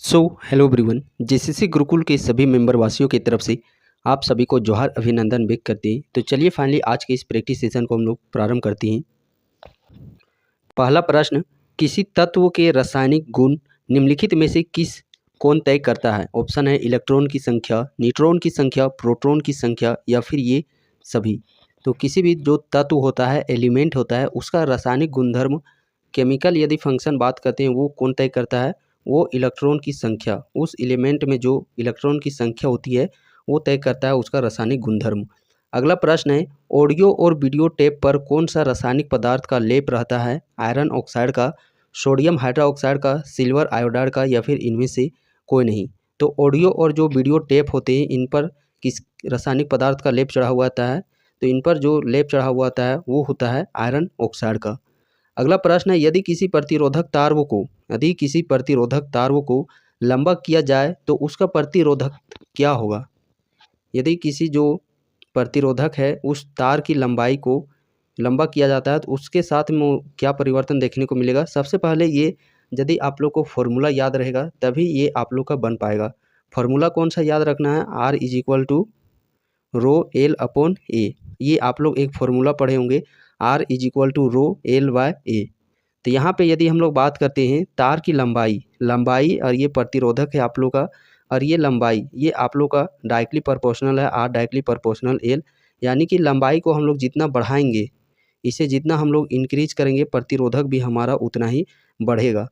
So hello everyone. JCC Gurukul के सभी member वासियों की तरफ से आप सभी को जोहार अभिनंदन व्यक्त करते हैं। तो चलिए फाइनली आज के इस प्रैक्टिस सेशन को हम लोग प्रारंभ करते हैं। पहला प्रश्न, किसी तत्व के रासायनिक गुण निम्नलिखित में से किस कौन तय करता है? ऑप्शन है इलेक्ट्रॉन की संख्या, न्यूट्रॉन की संख्या, प्रोटॉन की संख्या या फिर ये सभी। तो किसी भी जो तत्व होता है, एलिमेंट होता है, उसका रासायनिक गुणधर्म, केमिकल यदि फंक्शन बात करते हैं, वो कौन तय करता है? वो इलेक्ट्रॉन की संख्या, उस एलिमेंट में जो इलेक्ट्रॉन की संख्या होती है वो तय करता है उसका रासायनिक गुणधर्म। अगला प्रश्न है, ऑडियो और वीडियो टेप पर कौन सा रासायनिक पदार्थ का लेप रहता है? आयरन ऑक्साइड का, सोडियम हाइड्रोक्साइड का, सिल्वर आयोडाइड का या फिर इनमें से कोई नहीं। तो ऑडियो और जो वीडियो टेप होते हैं इन पर किस रासायनिक पदार्थ का लेप चढ़ा हुआ आता है? तो इन पर जो लेप चढ़ा हुआ आता है वो होता है आयरन ऑक्साइड का। अगला प्रश्न है, यदि किसी प्रतिरोधक तार को लंबा किया जाए तो उसका प्रतिरोधक क्या होगा? यदि किसी जो प्रतिरोधक है उस तार की लंबाई को लंबा किया जाता है तो उसके साथ में क्या परिवर्तन देखने को मिलेगा? सबसे पहले ये यदि आप लोग को फॉर्मूला याद रहेगा तभी ये आप लोग का बन पाएगा। फॉर्मूला कौन सा याद रखना है? R is equal to rho L upon A. ये आप लोग एक फॉर्मूला पढ़े होंगे, R is equal to rho L by A. तो यहाँ पे यदि हम लोग बात करते हैं तार की लंबाई और ये प्रतिरोधक है आप लोग का, और ये लंबाई ये आप लोग का डायरेक्टली प्रोपोर्शनल है, R डायरेक्टली प्रोपोर्शनल एल। यानी कि लंबाई को हम लोग जितना बढ़ाएंगे, इसे जितना हम लोग इंक्रीज करेंगे, प्रतिरोधक भी हमारा उतना ही बढ़ेगा।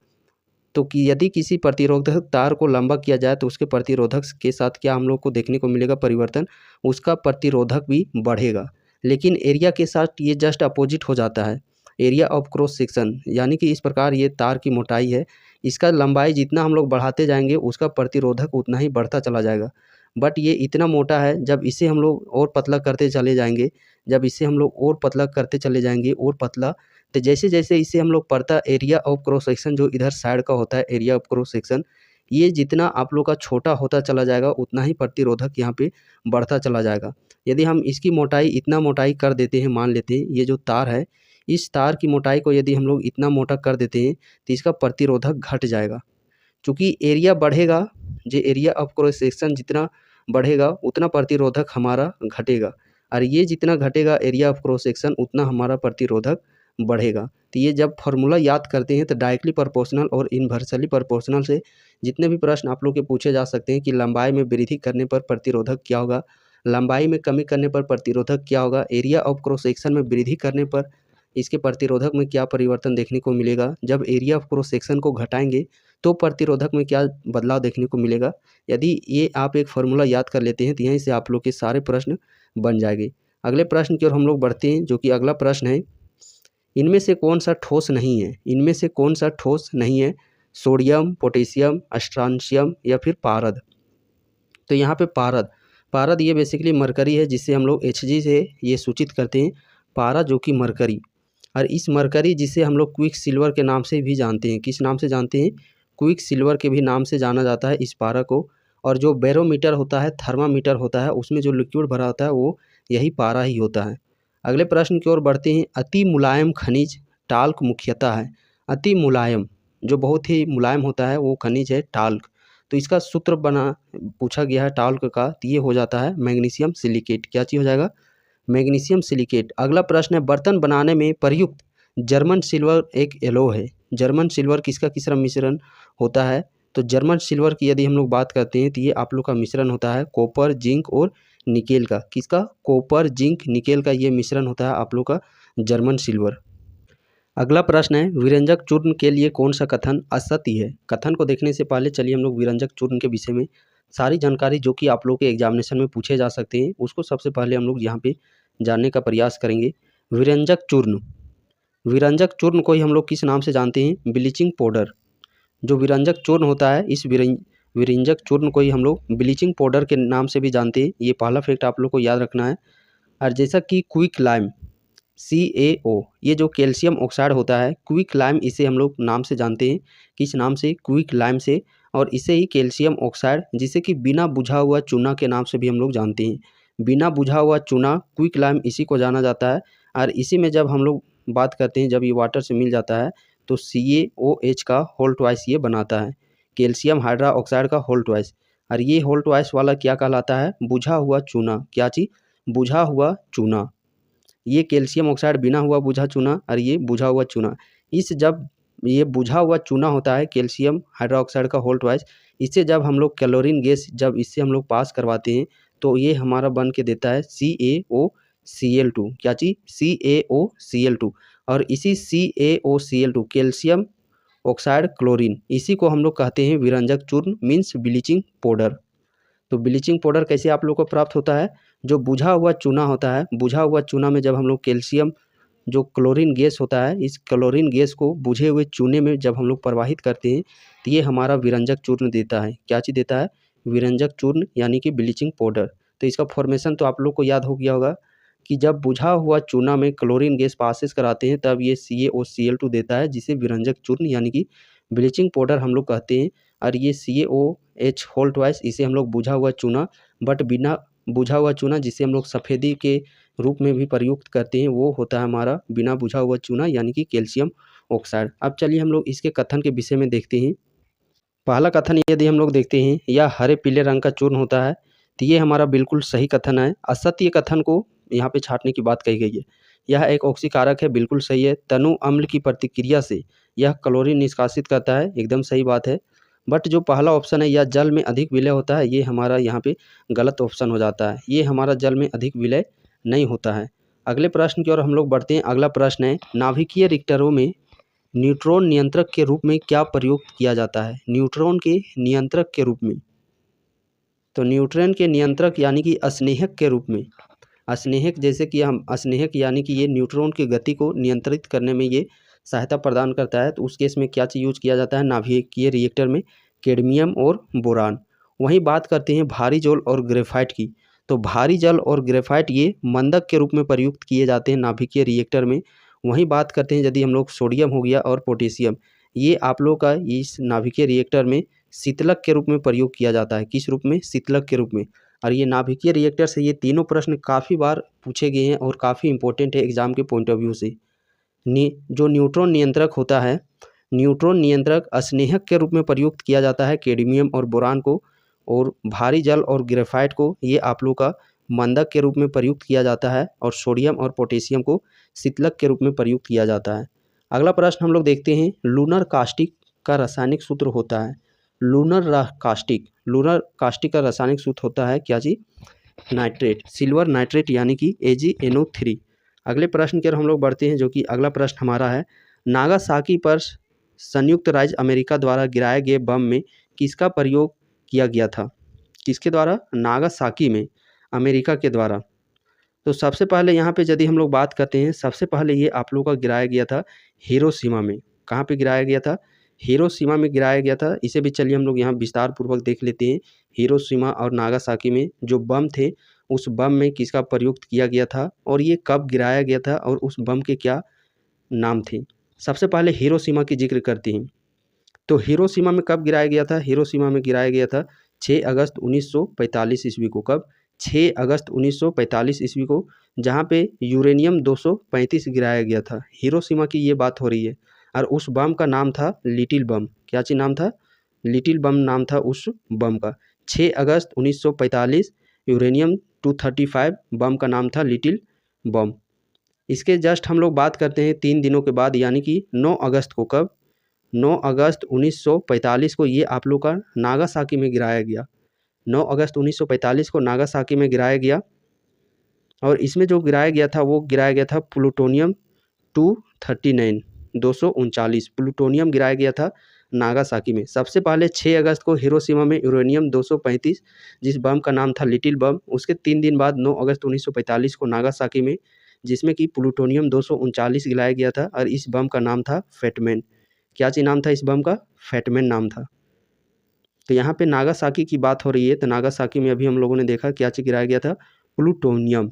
तो कि यदि किसी प्रतिरोधक तार को लंबा किया जाए तो उसके प्रतिरोधक के साथ क्या हम लोग को देखने को मिलेगा? परिवर्तन, उसका प्रतिरोधक भी बढ़ेगा। लेकिन एरिया के साथ ये जस्ट अपोजिट हो जाता है। एरिया ऑफ क्रॉस सेक्शन, यानी कि इस प्रकार ये तार की मोटाई है, इसका लंबाई जितना हम लोग बढ़ाते जाएंगे उसका प्रतिरोधक उतना ही बढ़ता चला जाएगा। बट ये इतना मोटा है, जब इसे हम लोग और पतला करते चले जाएंगे, जब इसे हम लोग और पतला करते चले जाएंगे और पतला, तो जैसे जैसे इसे हम लोग पड़ता एरिया ऑफ क्रॉस सेक्शन जो इधर साइड का होता है एरिया ऑफ क्रॉस सेक्शन, ये जितना आप लोग का छोटा होता चला जाएगा उतना ही प्रतिरोधक यहाँ पे बढ़ता चला जाएगा। यदि हम इसकी मोटाई इतना मोटाई कर देते हैं, मान लेते हैं ये जो तार है, इस तार की मोटाई को यदि हम लोग इतना मोटा कर देते हैं तो इसका प्रतिरोधक घट जाएगा। चूँकि एरिया बढ़ेगा, जो एरिया ऑफ क्रॉस सेक्शन जितना बढ़ेगा उतना प्रतिरोधक हमारा घटेगा, और ये जितना घटेगा एरिया ऑफ क्रॉस सेक्शन उतना हमारा प्रतिरोधक बढ़ेगा। तो ये जब फार्मूला याद करते हैं तो डायरेक्टली प्रोपोर्शनल और इन्वर्सली प्रोपोर्शनल से जितने भी प्रश्न आप लोग के पूछे जा सकते हैं कि लंबाई में वृद्धि करने पर प्रतिरोधक क्या होगा, लंबाई में कमी करने पर प्रतिरोधक क्या होगा, एरिया ऑफ क्रॉस सेक्शन में वृद्धि करने पर इसके प्रतिरोधक में क्या परिवर्तन देखने को मिलेगा, जब एरिया ऑफ क्रॉस सेक्शन को घटाएंगे तो प्रतिरोधक में क्या बदलाव देखने को मिलेगा। यदि ये आप एक फार्मूला याद कर लेते हैं तो यहीं से आप लोग के सारे प्रश्न बन जाएंगे। अगले प्रश्न की ओर हम लोग बढ़ते हैं, जो कि अगला प्रश्न है, इनमें से कौन सा ठोस नहीं है? इनमें से कौन सा ठोस नहीं है? सोडियम, पोटेशियम, स्ट्रांशियम या फिर पारद। तो यहाँ पे पारद ये बेसिकली मरकरी है, जिससे हम लोग Hg से ये सूचित करते हैं पारा, जो कि मरकरी। और इस मरकरी जिसे हम लोग क्विक सिल्वर के नाम से भी जानते हैं, किस नाम से जानते हैं? क्विक सिल्वर के भी नाम से जाना जाता है इस पारा को। और जो बैरोमीटर होता है, थर्मामीटर होता है, उसमें जो लिक्विड भरा होता है वो यही पारा ही होता है। अगले प्रश्न की ओर बढ़ते हैं, अति मुलायम खनिज टाल्क मुख्यतः है। अति मुलायम, जो बहुत ही मुलायम होता है वो खनिज है टाल्क। तो इसका सूत्र बना पूछा गया है टाल्क का, तो ये हो जाता है मैग्नीशियम सिलिकेट। क्या चीज़ हो जाएगा? Magnesium silicate. अगला प्रश्न है, बर्तन बनाने में प्रयुक्त जर्मन सिल्वर एक एलॉय है। जर्मन सिल्वर किसका किसका मिश्रण होता है? तो जर्मन सिल्वर की यदि हम लोग बात करते हैं तो ये आप लोग का मिश्रण होता है कॉपर, जिंक और निकेल का। किसका? कॉपर, जिंक, निकेल का ये मिश्रण होता है आप लोग का जर्मन सिल्वर। अगला प्रश्न है, विरंजक चूर्ण के लिए कौन सा कथन असत्य है? कथन को देखने से पहले चलिए हम लोग विरंजक चूर्ण के विषय में सारी जानकारी जो कि आप लोग के एग्जामिनेशन में पूछे जा सकते हैं उसको सबसे पहले हम लोग यहाँ पे जानने का प्रयास करेंगे। विरंजक चूर्ण को ही हम लोग किस नाम से जानते हैं? Bleaching powder. जो विरंजक चूर्ण होता है, इस विरंजक चूर्ण को ही हम लोग ब्लीचिंग पाउडर के नाम से भी जानते हैं। ये पहला फैक्ट आप लोग को याद रखना है। और जैसा कि क्विक लाइम, CaO, ये जो कैल्शियम ऑक्साइड होता है, क्विक लाइम इसे हम लोग नाम से जानते हैं। किस नाम से? क्विक लाइम से। और इसे ही कैल्शियम ऑक्साइड, जिसे कि बिना बुझा हुआ चूना के नाम से भी हम लोग जानते हैं। बिना बुझा हुआ चूना, क्विक लाइम, इसी को जाना जाता है। और इसी में जब हम लोग बात करते हैं, जब ये वाटर से मिल जाता है तो CaOH का होल ट्वाइस ये बनाता है। कैल्शियम हाइड्रोक्साइड का होल ट्वाइस। और ये होल ट्वाइस वाला क्या कहलाता है? बुझा हुआ चूना। क्या चीज़? बुझा हुआ चूना। ये कैल्शियम ऑक्साइड बिना हुआ बुझा चूना और ये बुझा हुआ चूना। इस जब ये बुझा हुआ चूना होता है कैल्शियम हाइड्रोक्साइड का होल ट्वाइस, इससे जब हम लोग क्लोरीन गैस जब इससे हम लोग पास करवाते हैं तो ये हमारा बन के देता है CaOCl2। क्या चीज़? CaOCl2। और इसी CaOCl2 कैल्शियम ऑक्साइड क्लोरीन, इसी को हम लोग कहते हैं विरंजक चूर्ण, मीन्स ब्लीचिंग पाउडर। तो ब्लीचिंग पाउडर कैसे आप लोग को प्राप्त होता है? जो बुझा हुआ चूना होता है, बुझा हुआ चूना में जब हम लोग कैल्शियम जो क्लोरीन गैस होता है, इस क्लोरीन गैस को बुझे हुए चूने में जब हम लोग प्रवाहित करते हैं तो ये हमारा विरंजक चूर्ण देता है। क्या चीज़ देता है? विरंजक चूर्ण, यानी कि ब्लीचिंग पाउडर। तो इसका फॉर्मेशन तो आप लोग को याद हो गया होगा कि जब बुझा हुआ चूना में क्लोरीन गैस पासेस कराते हैं तब ये CaOCl2 देता है, जिसे विरंजक चूर्ण यानी कि ब्लीचिंग पाउडर हम लोग कहते हैं। और ये CaOH होल ट्वाइस, इसे हम लोग बुझा हुआ चूना, बट बिना बुझा हुआ चूना जिसे हम लोग सफ़ेदी के रूप में भी प्रयुक्त करते हैं, वो होता है हमारा बिना बुझा हुआ चूना, यानी कि कैल्शियम ऑक्साइड। अब चलिए हम लोग इसके कथन के विषय में देखते हैं। पहला कथन यदि हम लोग देखते हैं, यह हरे पीले रंग का चूर्ण होता है, तो ये हमारा बिल्कुल सही कथन है। असत्य कथन को यहाँ पे छांटने की बात कही गई है। यह एक ऑक्सीकारक है, बिल्कुल सही है। तनु अम्ल की प्रतिक्रिया से यह क्लोरीन निष्कासित करता है, एकदम सही बात है। बट जो पहला ऑप्शन है, यह जल में अधिक विलय होता है, ये हमारा यहाँ पे गलत ऑप्शन हो जाता है। ये हमारा जल में अधिक विलय नहीं होता है। अगले प्रश्न की ओर हम लोग बढ़ते हैं। अगला प्रश्न है, नाभिकीय रिएक्टरों में न्यूट्रॉन नियंत्रक के रूप में क्या प्रयुक्त किया जाता है? न्यूट्रॉन के नियंत्रक के रूप में, तो न्यूट्रॉन के नियंत्रक यानी कि स्नेहक के रूप में। स्नेहक, जैसे कि हम स्नेहक यानी कि ये न्यूट्रॉन की गति को नियंत्रित करने में ये सहायता प्रदान करता है। तो उस केस में क्या चीज़ यूज किया जाता है नाभिकीय रिएक्टर में? कैडमियम और बोरान। वहीं बात करते हैं भारी जल और ग्रेफाइट की। तो भारी जल और ग्रेफाइट ये मंदक के रूप में प्रयुक्त किए जाते हैं नाभिकीय रिएक्टर में। वहीं बात करते हैं यदि हम लोग सोडियम हो गया और पोटेशियम, ये आप लोग का इस नाभिकीय रिएक्टर में शीतलक के रूप में प्रयोग किया जाता है। किस रूप में? शीतलक के रूप में। और ये नाभिकीय रिएक्टर से ये तीनों प्रश्न काफ़ी बार पूछे गए हैं और काफ़ी इंपॉर्टेंट है एग्जाम के पॉइंट ऑफ व्यू से। जो न्यूट्रॉन नियंत्रक होता है, न्यूट्रॉन नियंत्रक स्नेहक के रूप में प्रयुक्त किया जाता है कैडमियम और बोरान को, और भारी जल और ग्रेफाइट को ये आप लोग का मंदक के रूप में प्रयुक्त किया जाता है, और सोडियम और पोटेशियम को शीतलक के रूप में प्रयुक्त किया जाता है। अगला प्रश्न हम लोग देखते हैं, लूनर कास्टिक का रासायनिक सूत्र होता है। लूनर कास्टिक का रासायनिक सूत्र होता है क्या जी? नाइट्रेट, सिल्वर नाइट्रेट यानी कि AgNO3। अगले प्रश्न की ओर हम लोग बढ़ते हैं, जो कि अगला प्रश्न हमारा है, नागासाकी पर संयुक्त राज्य अमेरिका द्वारा गिराए गए बम में किसका प्रयोग किया गया था? किसके द्वारा? नागासाकी में अमेरिका के द्वारा। तो सबसे पहले यहाँ पे यदि हम लोग बात करते हैं, सबसे पहले ये आप लोग का गिराया गया था हिरोशिमा में। कहाँ पे गिराया गया था? हिरोशिमा में गिराया गया था। इसे भी चलिए हम लोग यहाँ विस्तार पूर्वक देख लेते हैं। हिरोशिमा और नागासाकी में जो बम थे, उस बम में किसका प्रयुक्त किया गया था और ये कब गिराया गया था और उस बम के क्या नाम थे? सबसे पहले हिरोशिमा की जिक्र करते हैं। तो हिरोशिमा में कब गिराया गया था? हिरोशिमा में गिराया गया था 6 अगस्त 1945 ईस्वी को। कब? 6 अगस्त 1945 ईस्वी को, जहाँ पे यूरेनियम 235 गिराया गया था। हिरोशिमा की ये बात हो रही है। और उस बम का नाम था लिटिल बम। क्या चीज़ नाम था? लिटिल बम नाम था उस बम का। 6 अगस्त 1945 यूरेनियम 235 बम का नाम था लिटिल बम। इसके जस्ट हम लोग बात करते हैं 3 दिनों के बाद, यानी कि 9 अगस्त को। कब? 9 अगस्त 1945 को ये आप लोग का नागासाकी में गिराया गया। 9 अगस्त 1945 को नागासाकी में गिराया गया। और इसमें जो गिराया गया था वो गिराया गया था प्लूटोनियम 239 239 प्लूटोनियम गिराया गया था नागासाकी में। सबसे पहले 6 अगस्त को हिरोशिमा में यूरेनियम 235 जिस बम का नाम था लिटिल बम, उसके 3 दिन बाद 9 अगस्त 1945 को नागासाकी में, जिसमें कि प्लूटोनियम 239 गिराया गया था, और इस बम का नाम था फैटमैन। क्या चीज़ नाम था इस बम का? फैटमैन नाम था। तो यहाँ पे नागासाकी की बात हो रही है, तो नागासाकी में अभी हम लोगों ने देखा क्या चीज़ गिराया गया था? प्लूटोनियम।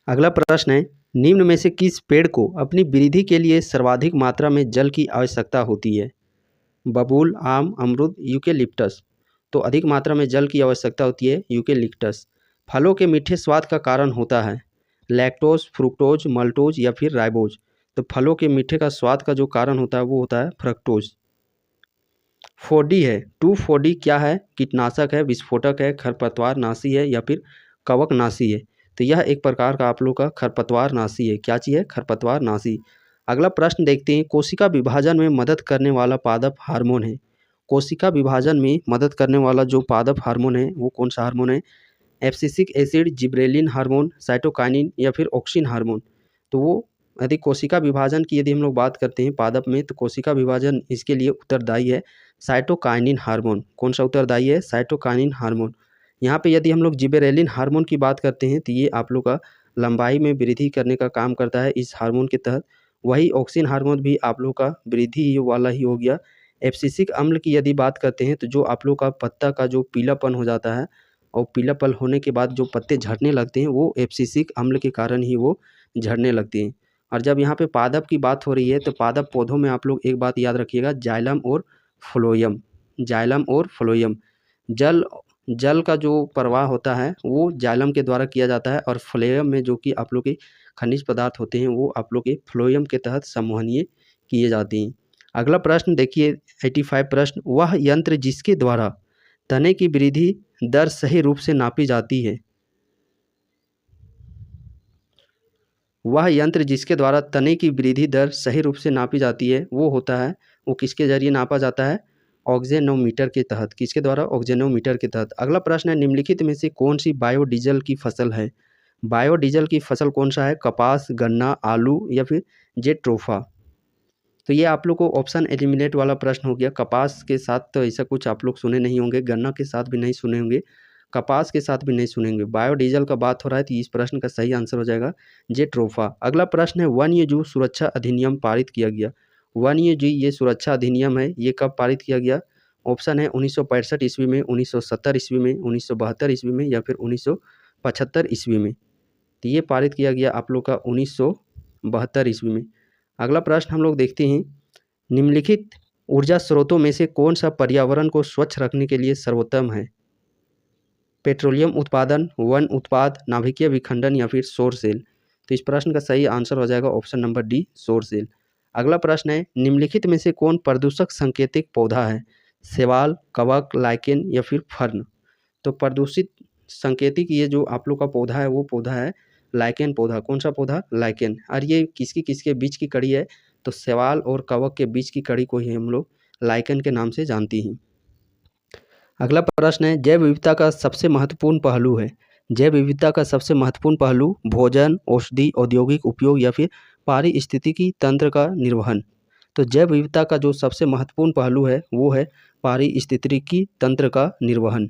अगला प्रश्न है, निम्न में से किस पेड़ को अपनी वृद्धि के लिए सर्वाधिक मात्रा में जल की आवश्यकता होती है? बबूल, आम, अमरूद, यूकेलिप्टस। तो अधिक मात्रा में जल की आवश्यकता होती है यूकेलिप्टस। फलों के मीठे स्वाद का कारण होता है लैक्टोज, फ्रुक्टोज, मल्टोज या फिर राइबोज। तो फलों के मीठे का स्वाद का जो कारण होता है वो होता है फ्रक्टोज। 4D है। 2,4-D क्या है? कीटनाशक है, विस्फोटक है, खरपतवारनाशी है या फिर कवकनाशी है। तो यह एक प्रकार का आप लोग का खरपतवारनाशी है। क्या चीज़ है? खरपतवारनाशी। अगला प्रश्न देखते हैं, कोशिका विभाजन में मदद करने वाला पादप हार्मोन है। कोशिका विभाजन में मदद करने वाला जो पादप हार्मोन है वो कौन सा हार्मोन है? Abscisic acid, gibberellin hormone, cytokinin या फिर ऑक्सिन हार्मोन। तो वो यदि कोशिका विभाजन की यदि हम लोग बात करते हैं पादप में, तो कोशिका विभाजन इसके लिए उत्तरदायी है साइटोकाइनिन हार्मोन। कौन सा उत्तरदायी है? Cytokinin hormone. यहाँ पे यदि हम लोग जिबरेलिन हार्मोन की बात करते हैं तो ये आप लोग का लंबाई में वृद्धि करने का काम करता है इस हार्मोन के तहत। वही ऑक्सिन हार्मोन भी आप लोग का वृद्धि वाला ही हो गया। एब्सिसिक अम्ल की यदि बात करते हैं तो जो आप लोग का पत्ता का जो पीलापन हो जाता है और पीलापन होने के बाद जो पत्ते झड़ने लगते हैं वो एब्सिसिक अम्ल के कारण ही वो झड़ने लगती हैं। और जब यहाँ पे पादप की बात हो रही है तो पादप पौधों में आप लोग एक बात याद रखिएगा, जाइलम और फ्लोएम। जाइलम और फ्लोएम, जल जल का जो प्रवाह होता है वो जाइलम के द्वारा किया जाता है और फ्लोएम में जो कि आप लोग के खनिज पदार्थ होते हैं वो आप लोग के फ्लोएम के तहत संवहनीय किए जाते हैं। अगला प्रश्न देखिए 85 प्रश्न, वह यंत्र जिसके द्वारा तने की वृद्धि दर सही रूप से नापी जाती है। वह यंत्र जिसके द्वारा तने की वृद्धि दर सही रूप से नापी जाती है वो होता है, वो किसके जरिए नापा जाता है? ऑक्जेनोमीटर के तहत। किसके द्वारा? ऑक्जेनोमीटर के तहत। अगला प्रश्न है, निम्नलिखित में से कौन सी बायोडीजल की फसल है? बायोडीजल की फसल कौन सा है? कपास, गन्ना, आलू या फिर जेट्रोफा। तो ये आप लोग को ऑप्शन एलिमिनेट वाला प्रश्न हो गया। कपास के साथ तो ऐसा कुछ आप लोग सुने नहीं होंगे, गन्ना के साथ भी नहीं सुने होंगे, कपास के साथ भी नहीं सुनेंगे। बायोडीजल का बात हो रहा है तो इस प्रश्न का सही आंसर हो जाएगा जेट्रोफा। अगला प्रश्न है, वन्यजीव सुरक्षा अधिनियम पारित किया गया। वन्यजीव ये सुरक्षा अधिनियम है, ये कब पारित किया गया? ऑप्शन है 1965 ईस्वी में, 1970 ईस्वी में, 1972 ईस्वी में या फिर 1975 ईस्वी में। तो ये पारित किया गया आप लोग का 1972 ईस्वी में। अगला प्रश्न हम लोग देखते हैं, निम्नलिखित ऊर्जा स्रोतों में से कौन सा पर्यावरण को स्वच्छ रखने के लिए सर्वोत्तम है? पेट्रोलियम उत्पादन, वन उत्पाद, नाभिकीय विखंडन या फिर सौर सेल। तो इस प्रश्न का सही आंसर हो जाएगा ऑप्शन नंबर डी, सौर सेल। अगला प्रश्न है, निम्नलिखित में से कौन प्रदूषक संकेतिक पौधा है? शैवाल, कवक, लाइकेन या फिर फर्न। तो प्रदूषित संकेतिक ये जो आप लोग का पौधा है वो पौधा है लाइकेन पौधा। कौन सा पौधा? लाइकेन। और ये किसकी किसके बीच की कड़ी है? तो शैवाल और कवक के बीच की कड़ी को ही हम लोग लाइकेन के नाम से जानती हैं। अगला प्रश्न है, जैव विविधता का सबसे महत्वपूर्ण पहलू है। जैव विविधता का सबसे महत्वपूर्ण पहलू भोजन, औषधि, औद्योगिक उपयोग या फिर पारिस्थितिकी तंत्र का निर्वहन। तो जैव विविधता का जो सबसे महत्वपूर्ण पहलू है वो है पारिस्थितिकी तंत्र का निर्वहन।